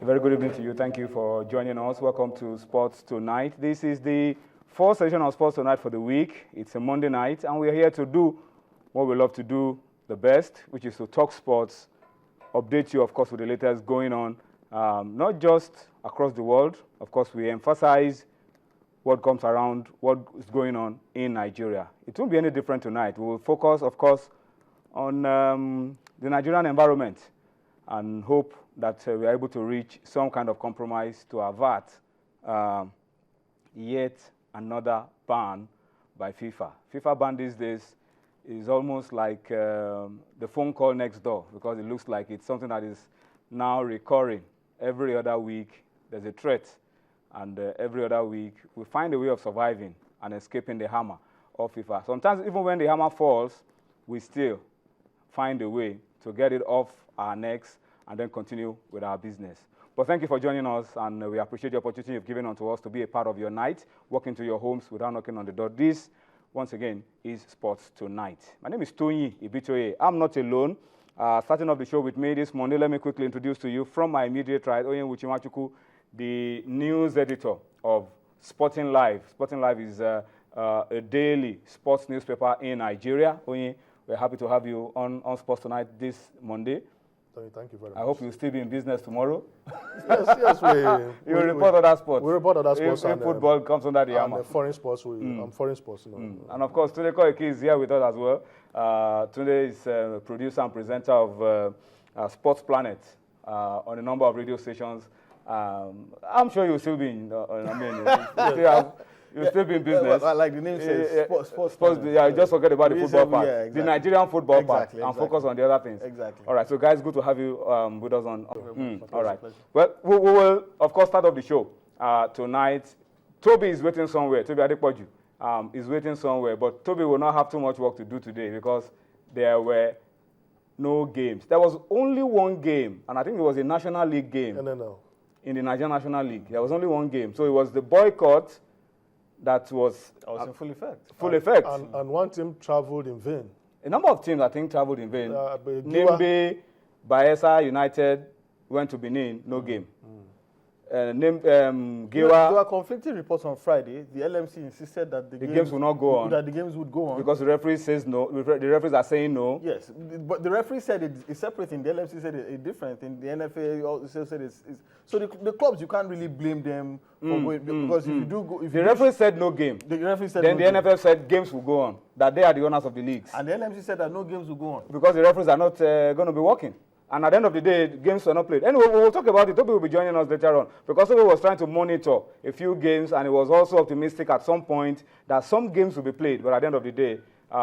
A very good evening to you. Thank you for joining us. Welcome to Sports Tonight. This is the fourth session of Sports Tonight for the week. It's a Monday night, and we're here to do what we love to do the best, which is to talk sports, update you, of course, with the latest going on, not just across the world. Of course, we emphasize what comes around, what is going on in Nigeria. It won't be any different tonight. We will focus, of course, on the Nigerian environment and hope that we are able to reach some kind of compromise to avert yet another ban by FIFA. FIFA ban these days is almost like the phone call next door, because it looks like it's something that is now recurring. Every other week there's a threat, and every other week we find a way of surviving and escaping the hammer of FIFA. Sometimes even when the hammer falls, we still find a way to get it off our necks and then continue with our business. But thank you for joining us, and we appreciate the opportunity you've given unto us to be a part of your night, walk into your homes without knocking on the door. This, once again, is Sports Tonight. My name is Tony Ibitoye. I'm not alone. Starting off the show with me this Monday, let me quickly introduce to you from my immediate right, Oyen Wuchimachuku, the news editor of Sporting Live. Sporting Live is a daily sports newspaper in Nigeria. Oyen, we're happy to have you on Sports Tonight this Monday. Thank you very much. I hope you'll still be in business tomorrow. Yes, you report other sports. We report other sports. If football comes under the hammer. And foreign sports, foreign sports. And of course, Tunde Koiki is here with us as well. Tunde is producer and presenter of Sports Planet on a number of radio stations. I'm sure you'll still be in, you'll still be in business. Yeah, like the name says, sports. Yeah, just forget about the football part. Yeah, exactly. The Nigerian football part, and focus on the other things. Exactly. All right, so guys, good to have you with us on. All right. Well, we will, of course, start off the show tonight. Toby is waiting somewhere. Toby Adepoju is waiting somewhere, but Toby will not have too much work to do today because there were no games. There was only one game, and I think it was a National League game. No. In the Nigerian National League. There was only one game. So it was the boycott that was in full effect. Full effect. And one team traveled in vain. A number of teams, I think, traveled in vain. Nimbe, Bayelsa United went to Benin, no game. Giwa. There were conflicting reports on Friday. The LMC insisted that the games would not go on. That the games would go on. Because the referee says no. The referees are saying no. Yes, but the referee said it's separate thing. The LMC said it's different thing. The NFF also said it's so the clubs, you can't really blame them for going, because if you do go, the referee said no game. The referee said then no the NFF said games will go on. That they are the owners of the leagues. And the LMC said that no games will go on because the referees are not going to be working. And at the end of the day, games were not played. Anyway, we will talk about it. Toby will be joining us later on, because Toby was trying to monitor a few games, and he was also optimistic at some point that some games will be played. But at the end of the day,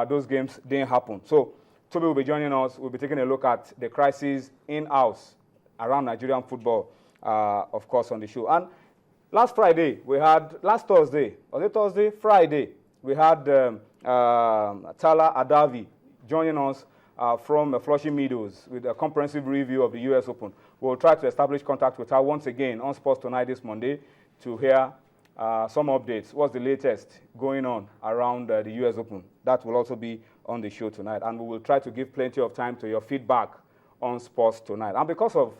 those games didn't happen. So Toby will be joining us. We'll be taking a look at the crisis in-house around Nigerian football, of course, on the show. And last Thursday, was it Thursday? Friday, we had Tala Adavi joining us from Flushing Meadows with a comprehensive review of the U.S. Open. We'll try to establish contact with her once again on Sports Tonight this Monday to hear some updates. What's the latest going on around the U.S. Open? That will also be on the show tonight. And we will try to give plenty of time to your feedback on Sports Tonight. And because of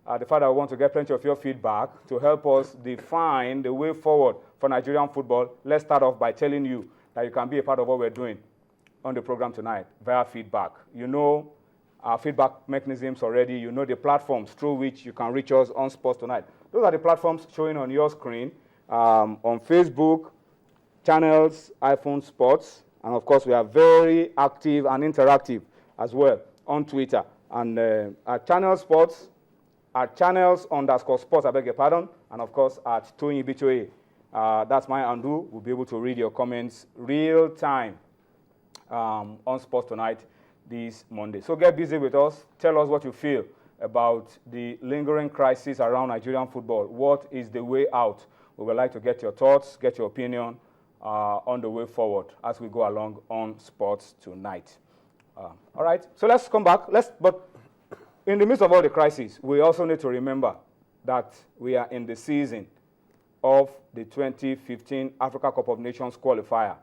the fact that we want to get plenty of your feedback to help us define the way forward for Nigerian football, let's start off by telling you that you can be a part of what we're doing on the program tonight via feedback. You know our feedback mechanisms already. You know the platforms through which you can reach us on Sports Tonight. Those are the platforms showing on your screen, on Facebook, channels, iPhone Sports, and of course we are very active and interactive as well on Twitter. And our channel Sports, our channels_sports, I beg your pardon, and of course at Tony Ibitoye. That's my handle. We'll be able to read your comments real time on Sports Tonight this Monday. So get busy with us. Tell us what you feel about the lingering crisis around Nigerian football. What is the way out? We would like to get your thoughts, get your opinion on the way forward as we go along on Sports Tonight. All right, so let's come back. But in the midst of all the crises, we also need to remember that we are in the season of the 2015 Africa Cup of Nations qualifier.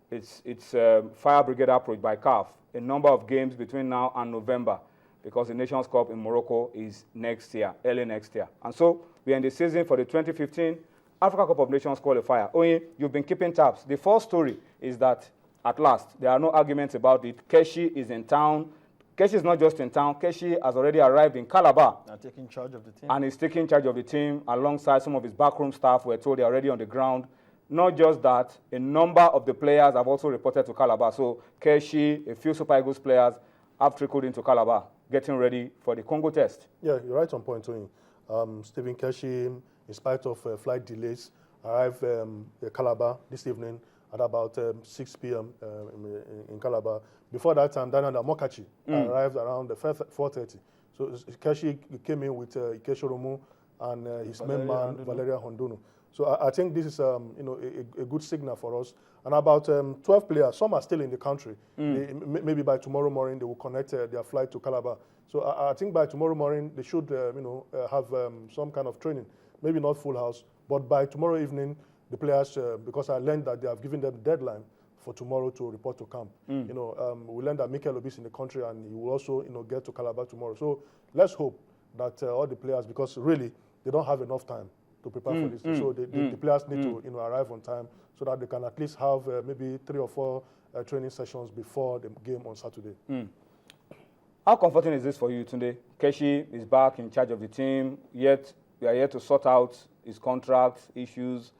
It's a fire brigade approach by CAF. A number of games between now and November, because the Nations Cup in Morocco is next year, early next year. And so we are in the season for the 2015 Africa Cup of Nations qualifier. Oye, you've been keeping tabs. The first story is that at last, there are no arguments about it. Keshi is in town. Keshi is not just in town. Keshi has already arrived in Calabar. And taking charge of the team. And he's taking charge of the team alongside some of his backroom staff. We're told they're already on the ground. Not just that, a number of the players have also reported to Calabar. So Keshi, a few Super Eagles players have trickled into Calabar, getting ready for the Congo test. Yeah, you're right on point, Tony. Stephen Keshi, in spite of flight delays, arrived at Calabar this evening at about 6 p.m. In Calabar. Before that time, Daniel Mokachi arrived around 4:30. So Keshi came in with Ikesho Romu and his main man, Valeria Hondono. So I think this is a good signal for us. And about 12 players, some are still in the country. Maybe by tomorrow morning, they will connect their flight to Calabar. So I think by tomorrow morning, they should have some kind of training. Maybe not full house, but by tomorrow evening, the players, because I learned that they have given them the deadline for tomorrow to report to camp. We learned that Mikel Obi is in the country and he will also get to Calabar tomorrow. So let's hope that all the players, because really, they don't have enough time to prepare for this. So the players need to arrive on time so that they can at least have maybe 3 or 4 training sessions before the game on Saturday. How comforting is this for you, Tunde? Keshi is back in charge of the team, yet we are yet to sort out his contract issues,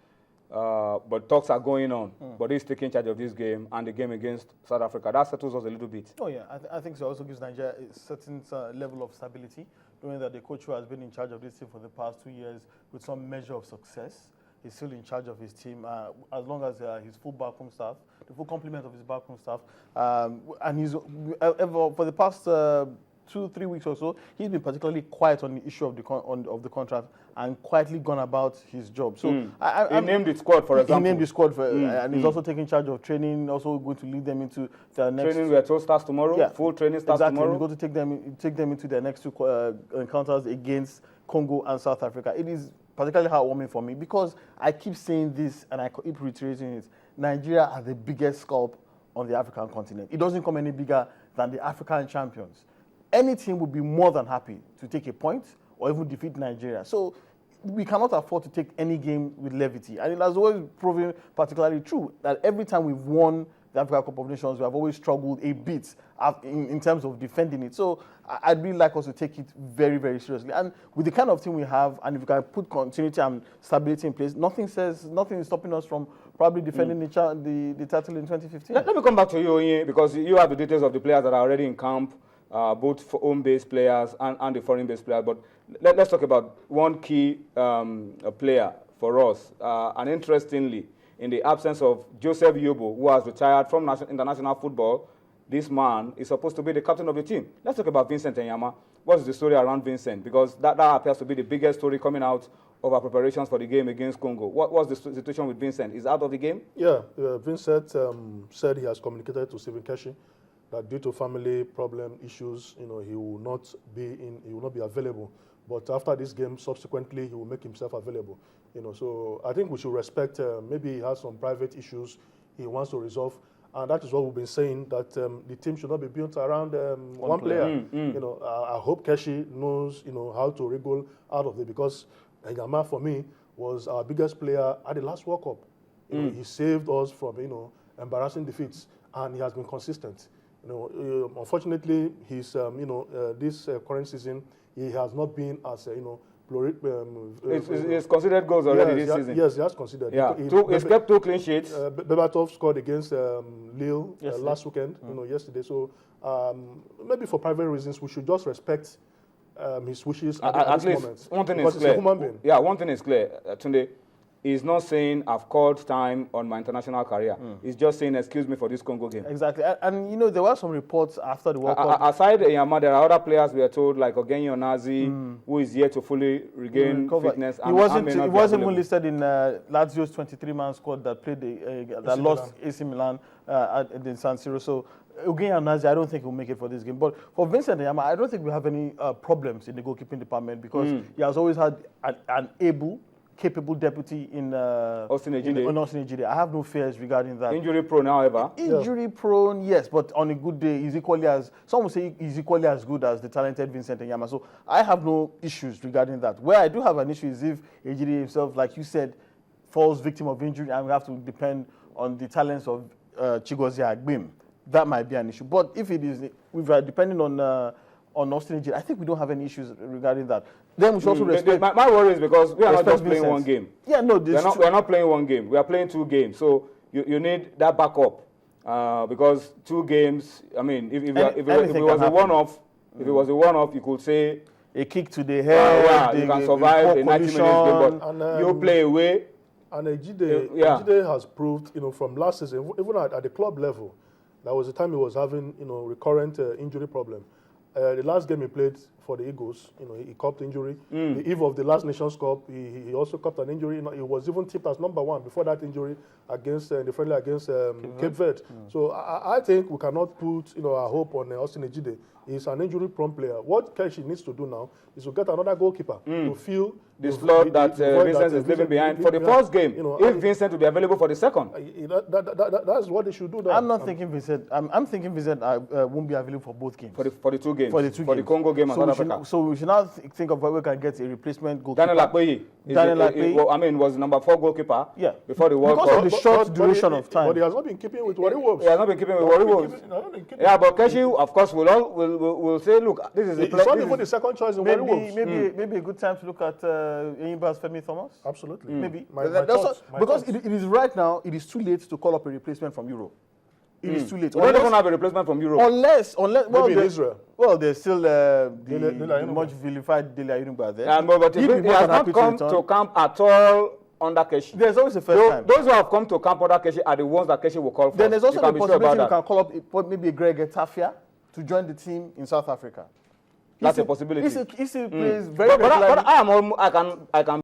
but talks are going on. But he's taking charge of this game and the game against South Africa. That settles us a little bit. Oh, yeah. I think so. Also gives Nigeria a certain level of stability, knowing that the coach who has been in charge of this team for the past 2 years with some measure of success, he's still in charge of his team, as long as his full backroom staff, the full complement of his backroom staff, and he's for the past 2-3 weeks or so, he's been particularly quiet on the issue of the contract and quietly gone about his job. So he named the squad, for example. He named the squad, and he's also taking charge of training, also going to lead them into their next training. We are told starts tomorrow. Yeah. Full training starts tomorrow. We're going to take them into their next 2 encounters against Congo and South Africa. It is particularly heartwarming for me because I keep saying this and I keep reiterating it. Nigeria are the biggest scalp on the African continent. It doesn't come any bigger than the African champions. Any team would be more than happy to take a point or even defeat Nigeria. So we cannot afford to take any game with levity. And it has always proven particularly true that every time we've won the Africa Cup of Nations, we have always struggled a bit in terms of defending it. So I'd really like us to take it very, very seriously. And with the kind of team we have, and if we can put continuity and stability in place, nothing is stopping us from probably defending the title in 2015. Let me come back to you, Onye, because you have the details of the players that are already in camp, both for home-based players and the foreign-based players. But let's talk about one key player for us. And interestingly, in the absence of Joseph Yobo, who has retired from international football, this man is supposed to be the captain of the team. Let's talk about Vincent Enyeama. What's the story around Vincent? Because that appears to be the biggest story coming out of our preparations for the game against Congo. What's the situation with Vincent? Is out of the game? Yeah, Vincent said he has communicated to Stephen Keshi that due to family problem issues, he will not be available. But after this game, subsequently, he will make himself available. So I think we should respect. Maybe he has some private issues he wants to resolve, and that is what we've been saying. That the team should not be built around one player. I hope Keshi knows how to wriggle out of it, because Enyeama for me was our biggest player at the last World Cup. He saved us from embarrassing defeats, and he has been consistent. Unfortunately, his this current season he has not been as He's considered goals already this season. Yes, he has considered. Yeah, he's kept 2 clean sheets. Bebatov scored against Lille last weekend, yesterday. So maybe for private reasons, we should just respect his wishes at this moment. One thing is clear. He's a human being. Yeah, one thing is clear, Tunde. He's not saying, I've called time on my international career. He's just saying, excuse me for this Congo game. Exactly. And there were some reports after the World Cup. Aside Enyeama, there are other players we are told, like Ogenyi Onazi, who is yet to fully regain fitness. He wasn't even listed in Lazio's 23-man squad that played that lost AC Milan at the San Siro. So Ogenyi Onazi, I don't think he'll make it for this game. But for Vincent Enyeama, I don't think we have any problems in the goalkeeping department, because he has always had an able, capable deputy in Austin Ejide. I have no fears regarding that. Injury prone, however. Injury prone, yes, but on a good day, he's equally as, some would say he's equally as good as the talented Vincent Enyeama. So I have no issues regarding that. Where I do have an issue is if Ejide himself, like you said, falls victim of injury and we have to depend on the talents of Chigozie Agbim. That might be an issue. But if it is, if we are depending on Austin Ejide, I think we don't have any issues regarding that. Then we should also respect. My worry is because we are not just playing one game. Yeah, no, we are not playing one game. We are playing 2 games. So you need that backup because 2 games. I mean, if it was a one-off, you could say a kick to the head. You can survive a 90-minute game, but you play away. And Ejide has proved, from last season, even at the club level, there was a time he was having, recurrent injury problem. The last game he played for the Eagles, he copped injury. The eve of the last Nations Cup, he also copped an injury. He was even tipped as #1 before that injury against the friendly against Cape Verde. So I think we cannot put our hope on Austin Ejide. He's an injury-prone player. What Keshi needs to do now is to get another goalkeeper to fill the slot that Vincent is leaving behind for the first game. If Vincent will be available for the second, that's what they should do. Now. I'm not thinking Vincent. I'm thinking Vincent won't be available for both games. For the 2 games. For the 2 games. For the Congo game and South Africa. So we should now think of where we can get a replacement goalkeeper. Daniel Akpeyi. Was the #4 goalkeeper. Yeah. Before the World Cup. Because of the short duration of time. But he has not been keeping with Warri Wolves. He has not been keeping with Warri Wolves. Yeah, but Keshi, of course, will say, look, this is the play. It's not even the second choice in Warri Wolves. Maybe a good time to look at Enyimba's Femi Thomas. Absolutely. Maybe. Because it is right now, it is too late to call up a replacement from Europe. It is too late. We don't even have a replacement from Europe. Unless maybe in Israel. Well, there's still the much vilified Dele Ayunugba there. Yeah, but he has not come to camp at all under Keshi. There's always a first time. Those who have come to camp under Keshi are the ones that Keshi will call for. Then there's also the possibility you can call up maybe a Greg Etafia to join the team in South Africa. That's a possibility. He plays very regularly. But I can